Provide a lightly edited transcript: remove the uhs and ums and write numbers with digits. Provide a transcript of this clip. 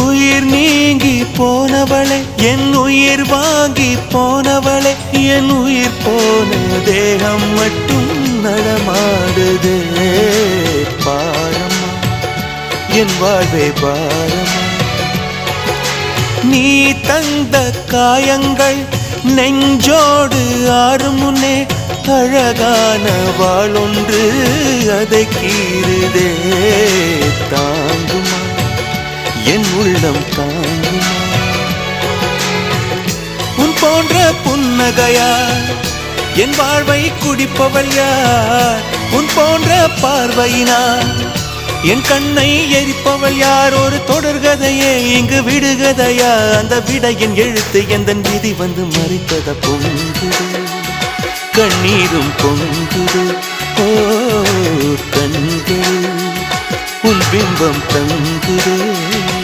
உயிர் நீங்கி போனவளே, என் உயிர் வாங்கி போனவளே, என் உயிர் போன தேகம் மட்டும் நடமாடுதே. பாரம்மா என் வாழ்வே பாரம்மா, நீ தந்த காயங்கள் நெஞ்சோடு ஆறும் முன்னே அழகான வாளொன்று அதை கீறுதே. தாங்குமா என் உள்ளம் தாங்குமா, உன் போன்ற புன்னகையார் என் வாழ்வை குடிப்பவள் யார், உன் போன்ற பார்வையினார் என் கண்ணை எரிப்பவள் யார். ஒரு தொடர்கதையே இங்கு விடுகதையா, அந்த விடையின் எழுத்து எந்த விதி வந்து மறித்தத பொங்குது, கண்ணீரும் பொங்குது. ஓ கண்கள் உன் பிம்பம் தங்குதே.